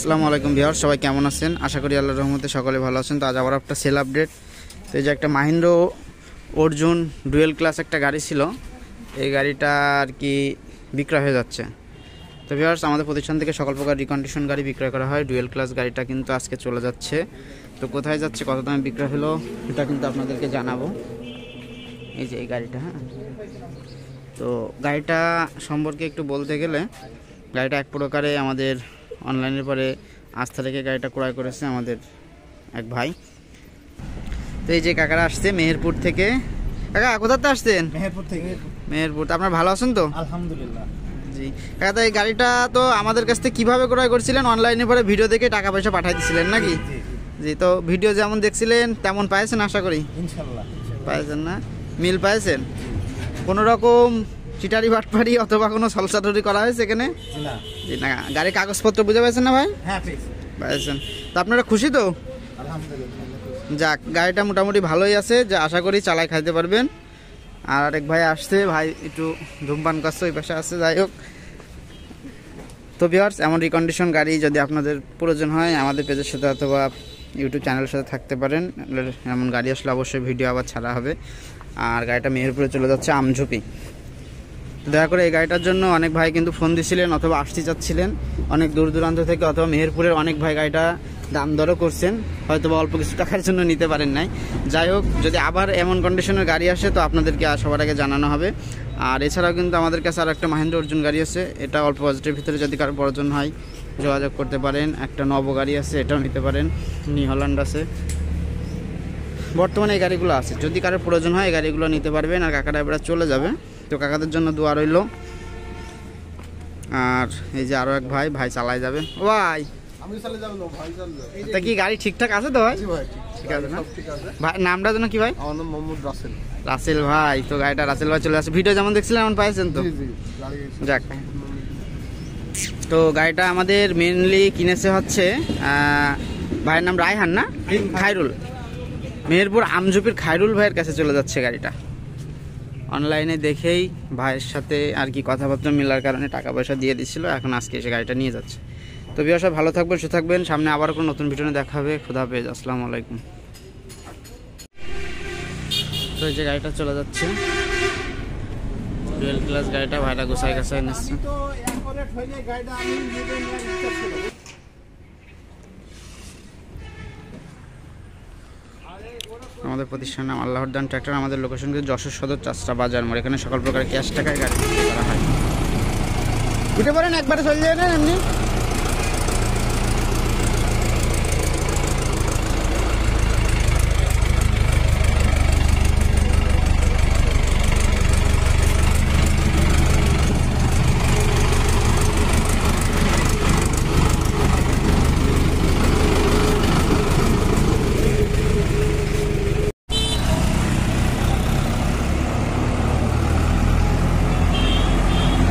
আসসালামু আলাইকুম ভিউয়ার্স, সবাই কেমন আছেন? আশা করি আল্লাহর রহমতে সকলে ভালো আছেন। তো আজ আবার একটা সেল আপডেট। তো এই যে একটা মাহিন্দ্র অর্জুন ডুয়েল ক্লাস একটা গাড়ি ছিল, এই গাড়িটা আর কি বিক্রয় হয়ে যাচ্ছে। তো ভিউয়ার্স, আমাদের প্রতিষ্ঠান থেকে সকল প্রকার রিকন্ডিশন গাড়ি বিক্রয় করা হয়। ডুয়েল ক্লাস গাড়িটা কিন্তু আজকে চলে যাচ্ছে। তো কোথায় যাচ্ছে, কত দামে বিক্রয় হলো, এটা কিন্তু আপনাদেরকে জানাবো। এই যে এই গাড়িটা, হ্যাঁ, তো গাড়িটা সম্পর্কে একটু বলতে গেলে, গাড়িটা এক প্রকারে আমাদের অনলাইনের পরে আস্থা থেকে গাড়িটা ক্রয় করেছে আমাদের এক ভাই। তো এই যে কাকারা আসছে মেহেরপুর থেকে। কাকা কোথাতে আসছেন? মেহেরপুর থেকে। মেহেরপুর। তো আপনার ভালো আছেন তো? আলহামদুলিল্লাহ। জি কাকা, তো এই গাড়িটা তো আমাদের কাছ থেকে কীভাবে ক্রয় করছিলেন? অনলাইনে পরে ভিডিও দেখে টাকা পয়সা পাঠিয়ে দিয়েছিলেন নাকি? জি, তো ভিডিও যেমন দেখছিলেন তেমন পাইছেন আশা করি? ইনশাআল্লাহ পাইছেন না? মিল পাইছেন? কোনো রকম চিটারি বাটপারি অথবা কোনো সলসাটরি করা হয়েছে এখানে? না। জি না। গাড়ির কাগজপত্র বুঝে পাইছেন না ভাই? হ্যাঁ পেয়েছি। পাইছেন। তো আপনারা খুশি তো? আলহামদুলিল্লাহ। যাক, গাড়িটা মোটামুটি ভালোই আছে, যা আশা করি চালাই খাইতে পারবেন। আর আরেক ভাই আসছে, ভাই একটু ধূমপান করছে, ওই পাশে আসছে। যাই হোক, তো ভিউয়ার্স, এমন রিকন্ডিশন গাড়ি যদি আপনাদের প্রয়োজন হয় আমাদের পেজের সাথে অথবা ইউটিউব চ্যানেলের সাথে থাকতে পারেন। এমন গাড়ি আসলে অবশ্যই ভিডিও আবার ছাড়া হবে। আর গাড়িটা মেহেরপুরে চলে যাচ্ছে আমঝুপি। দয়া করে এই গাড়িটার জন্য অনেক ভাই কিন্তু ফোন দিছিলেন অথবা আসতে চাচ্ছিলেন অনেক দূর দূরান্ত থেকে, অথবা মেহেরপুরের অনেক ভাই গাড়িটা দাম দরও করছেন, হয়তো বা অল্প কিছু টাকার জন্য নিতে পারেন নাই। যাই হোক, যদি আবার এমন কন্ডিশনের গাড়ি আসে তো আপনাদেরকে সবার আগে জানানো হবে। আর এছাড়াও কিন্তু আমাদের কাছে আর একটা মাহিন্দ্র অর্জুন গাড়ি আছে, এটা অল্প বাজেটের ভিতরে যদি কারো প্রয়োজন হয় যোগাযোগ করতে পারেন। একটা নব গাড়ি আছে, এটাও নিতে পারেন। নিউ হল্যান্ড আছে, বর্তমানে এই গাড়িগুলো আছে। যদি কারোর প্রয়োজন হয় এই গাড়িগুলো নিতে পারবেন। আর কাকারা এবার চলে যাবে, তো কাকাদের জন্য দোয়া রইল। আর এই যে আরো এক ভাই, ভাই চালায় যাবে। ভাই আমি চলে যাব না, ভাই চলবে। তা কি গাড়ি ঠিকঠাক আছে তো ভাই? জি ভাই, ঠিক আছে না? সব ঠিক আছে। ভাই নামটা যেন কি ভাই? আমার নাম মোহাম্মদ রাসেল। রাসেল ভাই। তো গাড়িটা রাসেল ভাই চলে আসে, ভিডিও যেমন দেখছিলেন এমন পাইছেন তো? জি জি, গাড়ি যাক, তো গাড়িটা আমাদের মেনলি কিনেছে হচ্ছে ভাইয়ের নাম রায়হান না, খায়রুল। মেহেরপুর আমঝুপির খায়রুল ভাইয়ের কাছে চলে যাচ্ছে গাড়িটা। অনলাইনে দেখেই ভাইয়ের সাথে আর কি কথাবার্তা মেলার কারণে টাকা পয়সা দিয়ে দিচ্ছিল, এখন আজকে এসে গাড়িটা নিয়ে যাচ্ছে। তো ভিউয়ার্স, সব ভালো থাকবেন, সুস্থ থাকবেন। সামনে আবার কোনো নতুন ভিডিও দেখা হবে। খোদা হাফেজ, আসসালামু আলাইকুম। তো এই যে গাড়িটা চলে যাচ্ছে, ডুয়েল ক্লাস গাড়িটা ভাইরা গোসাই গাছাই নিচ্ছে। তো একবারে ঠইলে গাড়িটা আমি নিজে নিয়ে ইচ্ছা ছিল। আমাদের প্রতিষ্ঠান নাম আল্লাহর দান ট্র্যাক্টর। আমাদের লোকেশন কিন্তু যশোর সদর চাষরা বাজার মোড়। এখানে সকল প্রকার ক্যাশ টাকায় গাড়ি বিক্রি করা হয়। উঠে পড়েন, একবারে চলে যায় না এমনি।